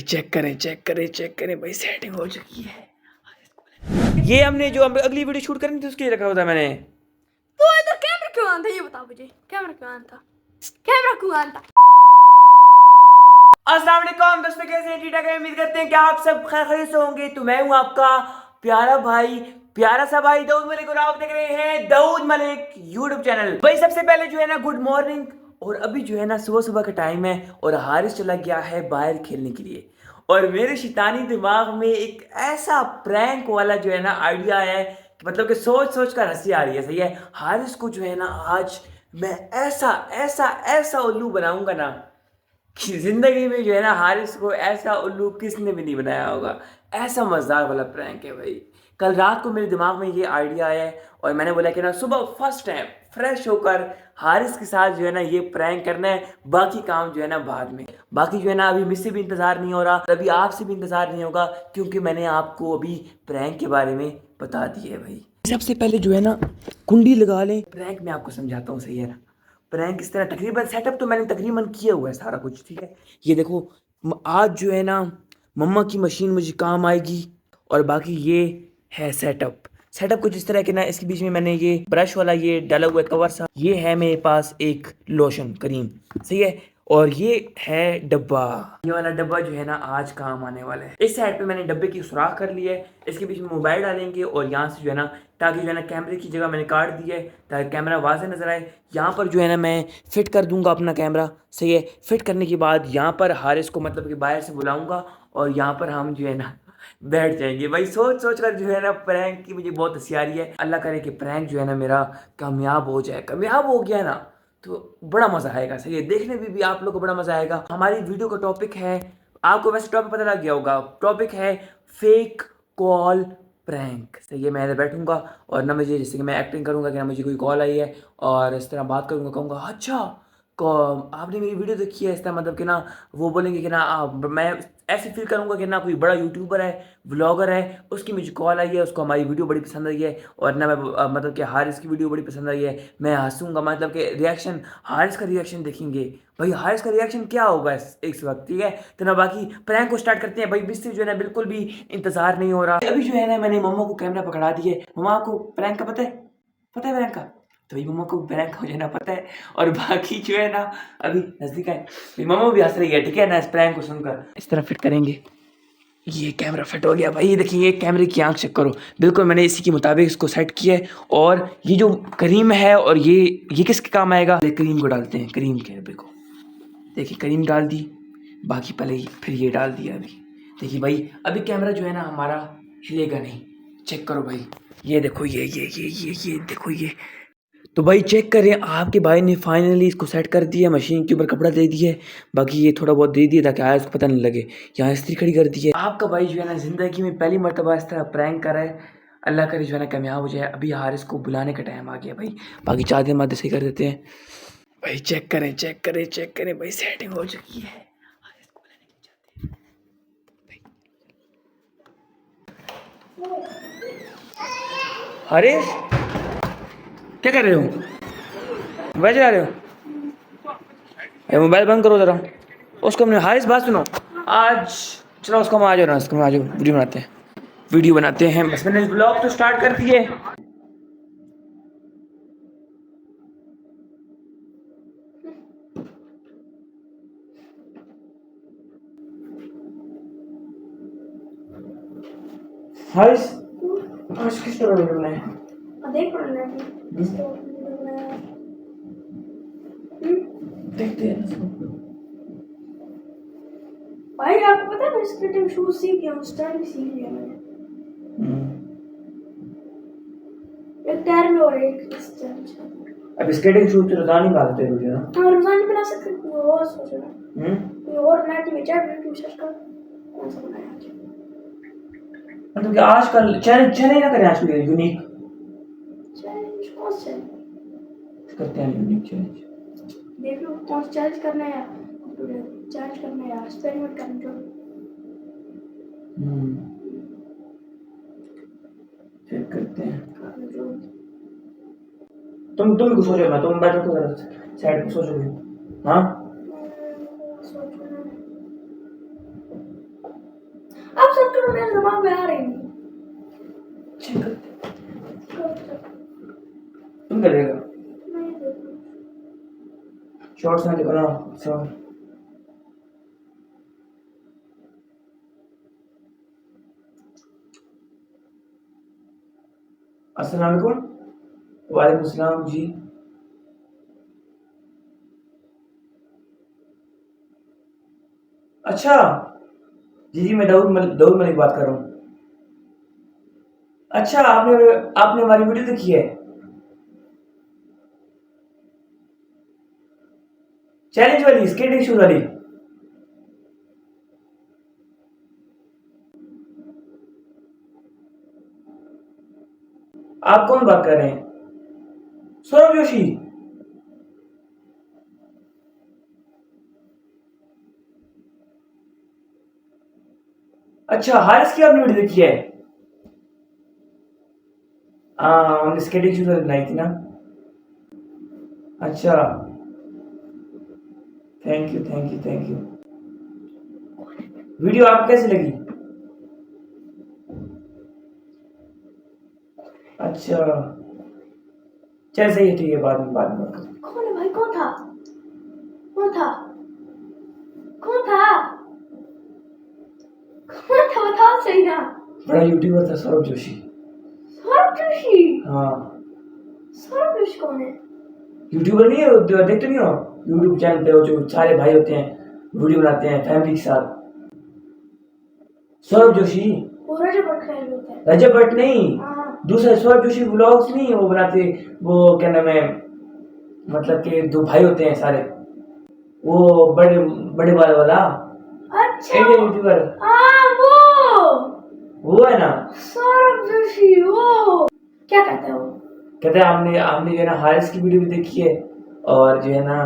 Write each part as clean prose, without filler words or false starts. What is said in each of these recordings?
Check करें भाई, setting हो चुकी है। ये हमने जो अगली वीडियो शूट करनी थी उसके लिए रखा हुआ था मैंने। तो इधर कैमरा क्यों ऑन था ये बताओ मुझे। कैमरा क्यों ऑन था? अस्सलाम वालेकुम दोस्तों, कैसे हैं? ठीक ठाक है, उम्मीद करते हैं कि आप सब खैरियत से होंगे। तो मैं हूं आपका प्यारा भाई, प्यारा सा भाई दाऊद मलिक, और आप देख रहे हैं दाऊद मलिक यूट्यूब चैनल। भाई सबसे पहले जो है ना गुड मॉर्निंग। और अभी जो है ना सुबह सुबह का टाइम है और हारिस चला गया है बाहर खेलने के लिए। और मेरे शैतानी दिमाग में एक ऐसा प्रैंक वाला जो है ना आइडिया है कि मतलब कि सोच सोच कर हंसी आ रही है। सही है, हारिस को जो है ना आज मैं ऐसा ऐसा ऐसा उल्लू बनाऊंगा ना कि जिंदगी में जो है ना हारिस को ऐसा उल्लू किसने भी नहीं बनाया होगा। ऐसा मजेदार वाला प्रैंक है भाई। कल रात को मेरे दिमाग में ये आइडिया आया और मैंने बोला कि ना सुबह फर्स्ट टाइम फ्रेश होकर हारिस के साथ जो है ना ये प्रैंक करना है, बाकी काम जो है ना बाद में। बाकी जो है ना अभी मुझसे भी इंतजार नहीं हो रहा, अभी आपसे भी इंतजार नहीं होगा, क्योंकि मैंने आपको अभी प्रैंक के बारे में बता दिया है भाई। सबसे पहले जो है ना कुंडी लगा लें। प्रैंक मैं आपको समझाता हूँ, सही है ना। प्रैंक इस तरह तकरीबन सेटअप तो मैंने तकरीबन किया हुआ है सारा कुछ, ठीक है। ये देखो आज जो है ना मम्मा की मशीन मुझे काम आएगी। और बाकी ये है सेटअप कुछ इस तरह के ना। इसके बीच में मैंने ये ब्रश वाला ये डाला हुआ है कवर सा। ये है मेरे पास एक लोशन क्रीम, सही है। और ये है डब्बा, ये वाला डब्बा जो है ना आज काम आने वाला है। इस साइड पे मैंने डब्बे की सुराख कर ली है। इसके बीच में मोबाइल डालेंगे और यहाँ से जो है ना, ताकि जो है ना कैमरे की जगह मैंने काट दी है ताकि कैमरा वाज़ेह नजर आए। यहाँ पर जो है ना मैं फिट कर दूंगा अपना कैमरा, सही है। फिट करने के बाद यहाँ पर हारिस को मतलब कि बाहर से बुलाऊंगा और यहाँ पर हम जो है ना बैठ जाएंगे। भाई सोच सोच कर जो है ना प्रैंक की मुझे बहुत हंसी आ रही है। अल्लाह करे कि प्रैंक जो है ना मेरा कामयाब हो जाए। कामयाब हो गया ना तो बड़ा मजा आएगा, सही है। देखने में भी आप लोग को बड़ा मजा आएगा। हमारी वीडियो का टॉपिक है, आपको वैसे टॉपिक पता लग गया होगा, टॉपिक है फेक कॉल प्रैंक। सही है, मैं इधर बैठूंगा और ना मुझे जैसे कि मैं एक्टिंग करूंगा कि ना मुझे कोई कॉल आई है और इस तरह बात करूंगा, कहूँगा अच्छा आपने मेरी वीडियो देखी है। इस तरह मतलब कि ना वो बोलेंगे कि ना मैं ऐसे फील करूंगा कि ना कोई बड़ा यूट्यूबर है, व्लॉगर है, उसकी मुझे कॉल आई है, उसको हमारी वीडियो बड़ी पसंद आई है। और ना मैं मतलब कि हारिस की वीडियो बड़ी पसंद आई है, मैं हंसूंगा। मतलब कि रिएक्शन, हारिस का रिएक्शन देखेंगे भाई। हारिस का रिएक्शन क्या होगा इस वक्त, ठीक है। तो ना बाकी प्रैंक को स्टार्ट करते हैं भाई। बिस्तर जो है ना बिल्कुल भी इंतजार नहीं हो रहा। अभी जो है ना मैंने मम्मा को कैमरा पकड़ा दिए। मम्मा को प्रैंक का पता है, पता है प्रैंक का? तो भाई मम्मा को प्रैंक हो जाना पता है। और बाकी जो है ना अभी नजदीक है, मेरी मम्मा भी हंस रही है, ठीक है ना, इस प्रैंक को सुनकर। इस तरह फिट करेंगे। ये कैमरा फिट हो गया भाई। ये देखिए, ये कैमरे की आंख चेक करो, बिल्कुल मैंने इसी के मुताबिक इसको सेट किया है। और ये जो करीम है, और ये किसके काम आएगा? क्रीम को डालते हैं, क्रीम के डब्बे को। देखिए क्रीम डाल दी, बाकी पहले फिर ये डाल दिया अभी। देखिए भाई अभी कैमरा जो है ना हमारा हिलेगा नहीं। चेक करो भाई, ये देखो, ये देखो ये। तो भाई चेक करें, आपके भाई ने फाइनली इसको सेट कर दिया, मशीन के ऊपर कपड़ा दे दिया है। बाकी ये थोड़ा बहुत दे दिया ताकि आया उसको पता नहीं लगे। यहाँ इस्त्री खड़ी कर दी है। आपका भाई जो है ना जिंदगी में पहली मरतबा इस तरह प्रैंक कर रहा है। अल्लाह करे जो है ना कामयाब हो जाए। अभी हारिस को बुलाने का टाइम आ गया भाई। बाकी चादर मादे सही कर देते हैं भाई। चेक करें भाई, सेटिंग हो चुकी है। हारिस को बुलाने के लिए जाते हैं। हारिस क्या कर रहे हो? मोबाइल चला रहे हो? मोबाइल बंद करो जरा। उसको हमने, हारिस बात सुनो, आज चलो उसको हम आ जाओ ना, उसको आ जाओ, वीडियो बनाते हैं। बस मैंने ब्लॉग तो स्टार्ट कर दिए। हारिस आज किस तरह वीडियो बनाए? देख रहा देखते हैं ना। भाई आपको पता है मैं स्केटिंग शूज सीख गया हूँ, स्टाइल भी सीख लिया मैंने। एक टायर में और एक स्टाइल। अब स्केटिंग शूज तो रोजाना ही बनाते हैं वीडियो ना। हाँ रोजाना बना सकते हैं। कोई और सोच रहा कोई और नेट में चैट यूट्यूब सर्च कर कौन सा बनाया आज। मतलब कि आजकल चैलेंज ना करें, आजकल यूनिक चैलेंज कौन सा है? करते हैं, यूनिक चैलेंज। देख लो कौन सा चैलेंज करना है, चैलेंज करना है, एक्सपेरिमेंट करना जो। चेक करते हैं। तुम कुछ सोचो ना, तुम बैठो तो साइड पे सोचो। हाँ सब करो, मेरे दिमाग में आ रही नहीं। चेक करते तुम करेगा नहीं देखो। शॉर्ट्स में देखो ना सो अस्सलाम वालेकुम। वालेकुम सलाम जी। अच्छा जी जी, मैं दाऊद मलिक बात कर रहा हूँ। अच्छा, आपने हमारी वीडियो देखी है? चैलेंज वाली, स्केटिंग शूज वाली। आप कौन बात कर रहे हैं? सौरभ जोशी। अच्छा, हारिस की आपने वीडियो देखी है? हाँ, हमने स्केटिंग शूज बनाई थी ना। अच्छा, thank you thank you thank you. Video आपको कैसी लगी? अच्छा, चल सही है, ठीक है, बाद में बात करो। कौन है भाई? कौन था? कौन था? कौन था? कौन था? बताओ सही ना। बड़ा यूट्यूबर था सौरभ जोशी। सौरभ जोशी? हाँ। सौरभ जोशी कौन है? यूट्यूबर नहीं है, देखते नहीं हो यूट्यूब चैनल पे? वो जो सारे भाई होते हैं, वीडियो बनाते हैं फैमिली के साथ। सौरभ जोशी। वो रजब भट्ट का होता है। रजब भट्ट नहीं, हाँ। दूसरे सौरभ जोशी व्लॉग्स नहीं, वो बनाते, वो क्या नाम है, मतलब कि दो भाई होते हैं सारे, वो बड़े बड़े बाल वाला अच्छा, इंडियन यूट्यूबर। हाँ वो है ना सौरभ जोशी। वो क्या कहते हैं वो? कहते हैं आपने जो है ना हारिस की वीडियो भी देखी है, और जो है ना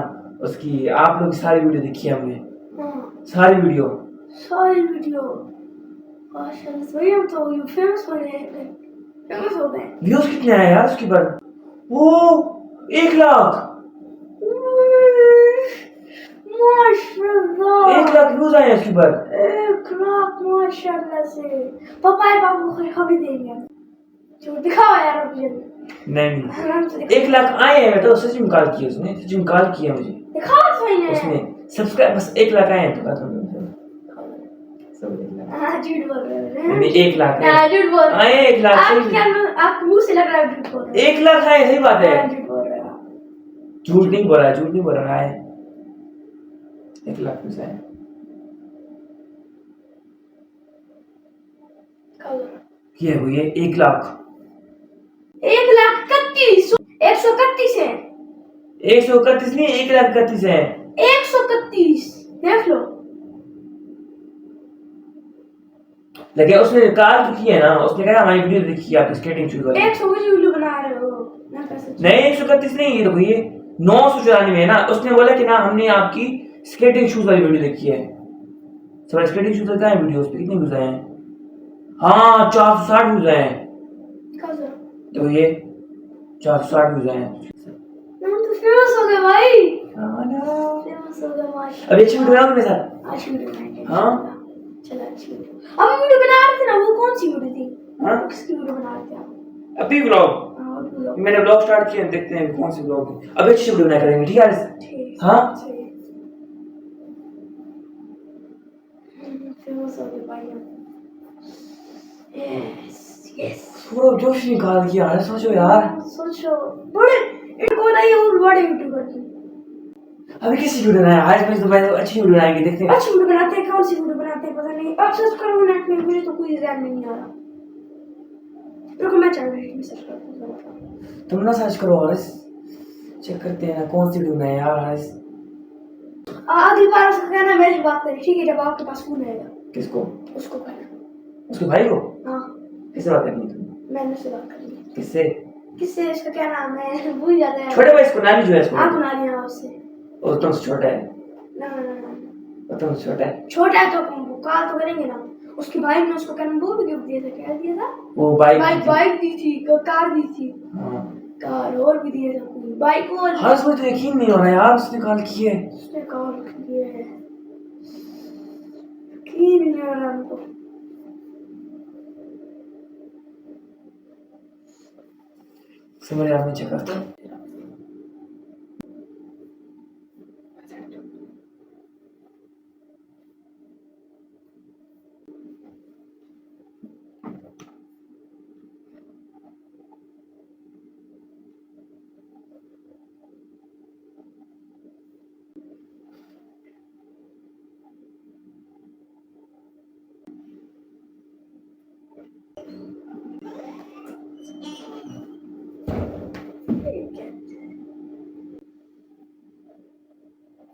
उसकी आप लोग की सारी वीडियो देखी है हमने। हाँ, सारी वीडियो। सारी वीडियो। माशाल्लाह, वही हम तो ये फेमस हो गए, फेमस हो गए। व्यूज कितने आए यार उसके पर? वो 1 लाख, माशाल्लाह 1 लाख व्यूज आए हैं उसके पर। 1 लाख माशाल्लाह से। पापा है, बाबू को खुशखबरी देंगे। जो दिखाओ यार मुझे। नहीं आराम से 1 लाख आए हैं, तो सच में कॉल किया उसने, सच में कॉल किया मुझे। दिखाओ सही है। उसने सब्सक्राइब बस 1 लाख आए हैं तो बता दो। सब 1 लाख। हाँ, झूठ बोल रहे हो। नहीं 1 लाख हाँ, झूठ बोल रहे आए हैं, 1 लाख आप क्या आप मुंह से लग रहा है झूठ बोल रहे 1 लाख आए, सही बात है। हो। झूठ बोल रहे हो। झूठ नहीं बोल रहा है, झूठ नहीं बोल रहा है। 1 लाख व्यूज आए। ये हुई है 1 लाख। 1,31,000 131 है। 131 नहीं, 1,31 है। 131 देख लो। लेकिन उसने कॉल तो की है ना, उसने कहा हमारी वीडियो देखी है आपकी स्केटिंग शूज वाली। 100 की वीडियो बना रहे हो ना? कैसे? नहीं 131 नहीं, ये देखो ये 994 है ना। उसने बोला कि ना हमने आपकी स्केटिंग शूज वाली वीडियो देखी है। सर स्केटिंग शूज का है वीडियो, उस पे कितने व्यूज आए हैं? हाँ 460 व्यूज आए हैं। कैसे? देखो ये 460 व्यूज आए हैं। हम तो फेमस हो गए भाई। हाँ ना, फेमस हो गए माशाल्लाह। अभी अच्छी वीडियो बनाओ मेरे साथ। अच्छी वीडियो बनाएंगे। हाँ? चलो अच्छी वीडियो। अब वीडियो बना रहे थे ना, वो कौन सी वीडियो थी? हाँ? किसकी वीडियो बना रहे थे आप? अभी व्लॉग हाँ, वीडियो। मैंने व्लॉग स्टार्ट किया, देखते हैं कौन सी व्लॉग। अभी अच्छी वीडियो बनाया करेंगे, ठीक है? ठीक। हाँ? फेमस हो गए भाई हम। Yes yes. सौरभ जोशी निकाल किया है, सोचो यार। सोचो बड़े इनको नहीं, और बड़े यूट्यूबर की। अभी किसी वीडियो बनाया आज, मैं तो भाई अच्छी वीडियो बनाएंगे, देखते हैं। अच्छी वीडियो बनाते हैं, कौन सी वीडियो बनाते हैं पता नहीं। आप सर्च करो नेट में, मुझे तो कोई ध्यान नहीं आ रहा। रुको मैं चल रही हूँ, सर्च करती हूँ। तुम ना सर्च करो और चेक करते हैं ना कौन सी वीडियो बनाए यार आज। अगली बार उसका कहना मेरी बात करें, ठीक है? जब आपके पास फोन आएगा। किसको? उसको कहना। उसके भाई को? हाँ, किससे बात करनी है तुम? मैंने उससे बात कर ली। किससे? किससे? उसका क्या नाम है, भूल जाता है। छोटे भाई इसको, नानी जो है इसको। हाँ, बना लिया उससे। वो तुमसे छोटा है। ना ना ना, वो तुमसे छोटा है। छोटा है तो कॉल तो करेंगे ना। उसके भाई ने उसको क्या वो भी गिफ्ट दिया था। क्या दिया था? वो बाइक बाइक दी थी, कार दी थी। हाँ, कार और भी दिए थे, बाइक और। हाँ इसमें तो यकीन नहीं हो रहा यार, उसने कॉल की है। उसने कार दिए है, यकीन नहीं हो रहा हमको। समझ आप नीचे करता हूँ।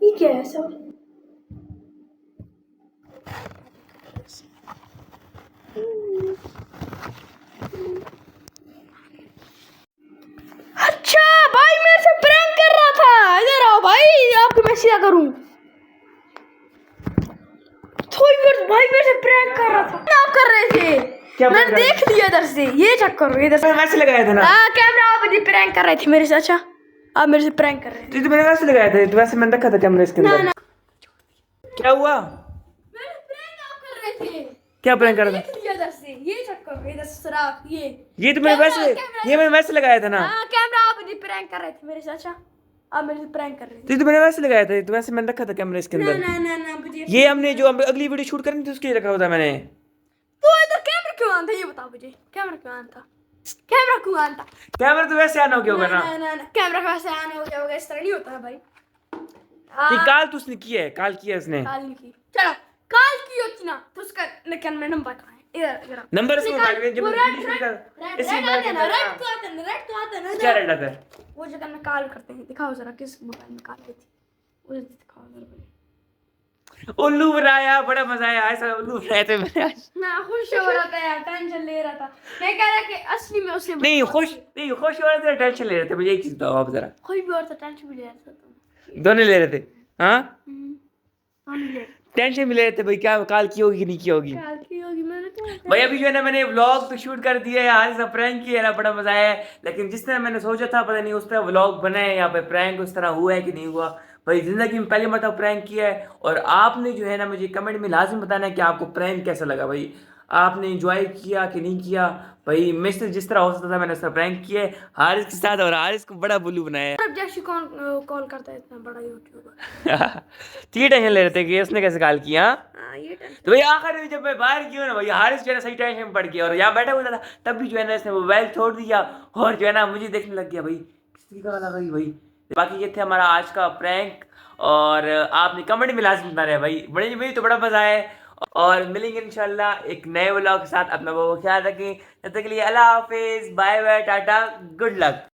ये क्या है सब? अच्छा भाई मेरे से प्रैंक कर रहा था। इधर आओ भाई, आपको मैं सीधा करूं। थोड़ी देर भाई मेरे से प्रैंक कर रहा था। आप कर रहे थे, क्या मैंने prank कर देख लिया इधर से। ये चेक करो इधर से। वैसे लगाया था ना। हाँ कैमरा आप जी प्रैंक कर रहे थे मेरे से। अच्छा आप मेरे से प्रैंक कर रहे थे। तो मैंने वैसे लगाया था, तो वैसे मैंने रखा था कैमरे इसके ना अंदर। ना क्या हुआ? मैंने प्रैंक आप कर रहे थे। क्या प्रैंक कर रहा था? देख लिया इधर से। ये चेक करो इधर से सुराख। ये तो मैंने कैमरा- वैसे कैमरा- ये मैंने वैसे लगाया था ना। हाँ कैमरा आप जी प्रैंक कर रहे थे मेरे से। अच्छा आप मेरे से प्रैंक कर रहे थे। तो मैंने वैसे लगाया था, तो वैसे मैंने रखा था कैमरे इसके ना अंदर। ना ना ना मुझे ये हमने जो हम अगली वीडियो शूट करनी थी उसके लिए रखा हुआ था मैंने। तो इधर कैमरा क्यों आना था? ये बताओ मुझे, कैमरा क्यों आना था? कैमरा क्यों आना था? कैमरा तो वैसे आना हो गया होगा ना। ना कैमरा कैसे आने हो जाओगे? इस तरह नहीं होता है भाई। ये काल तो उसने किया है, काल किया उसने। काल नहीं की। चलो काल की होती ना तो उसका लेकिन मैं नंबर कहाँ है? इधर इधर आओ। नंबर इसको निकाल। काट के जब वो वीडियो रेड शूट कर रेड इसी रेड आते हैं ना, रेड तो आते हैं ना, रेड तो आते हैं ना। क्या रेड आता है? वो जगह में काल करते हैं। दिखाओ जरा किस मोबाइल में काल आई थी। वो दिखाओ जरा। उल्लू बनाया, बड़ा मजा आया। ऐसा उल्लू बनाए थे मैंने आज। ना खुश हो रहा था यार, टेंशन ले रहा था। मैं कह रहा कि असली में उसे नहीं खुश हो रहे थे, टेंशन ले रहे थे। मुझे एक चीज बताओ आप जरा। कोई भी और तो टेंशन भी ले रहा था तुम। दोनों ले रहे थे। हाँ कौन ले रहा? टेंशन भी ले रहे थे भाई, क्या काल की होगी कि नहीं की होगी। काल की होगी। मैंने क्या भाई अभी जो है ना मैंने व्लॉग तो शूट कर दिया है यार, इसका प्रैंक किया है ना, बड़ा मजा आया है। लेकिन जिस तरह मैंने सोचा था पता नहीं उस तरह व्लॉग बना है या पे प्रैंक उस तरह हुआ है कि नहीं हुआ। भाई जिंदगी में पहली मरतबा प्रैंक किया है। और आपने जो है ना मुझे कमेंट में लाजिम बताना है कि आपको प्रैंक कैसा लगा। भाई आपने एंजॉय किया कि नहीं किया। भाई मैं से जिस तरह हो सकता था मैंने उस तरह प्रैंक किया है हारिस के साथ, और हारिस को बड़ा बुल्लू बनाया है। अब जैसे कौन कॉल करता है इतना बड़ा यूट्यूबर? ठीक टेंशन ले रहे थे कि उसने कैसे कॉल किया। हाँ ये टेंशन। तो भाई आखिर में जब मैं बाहर गया ना भाई, हारिस जो है ना सही टेंशन में पड़ गया और यहाँ बैठा हुआ था तब भी जो है ना इसने मोबाइल छोड़ दिया और जो है ना मुझे देखने लग गया। भाई किसी का लगा भाई। बाकी ये थे हमारा आज का प्रैंक, और आपने कमेंट में लाजमी बता रहे भाई, बड़े मुझे तो बड़ा मजा आया। और मिलेंगे इंशाल्लाह एक नए व्लॉग के साथ। अपना बहुत ख्याल रखें। तब तक के लिए अल्लाह हाफिज, बाय बाय, टाटा, गुड लक।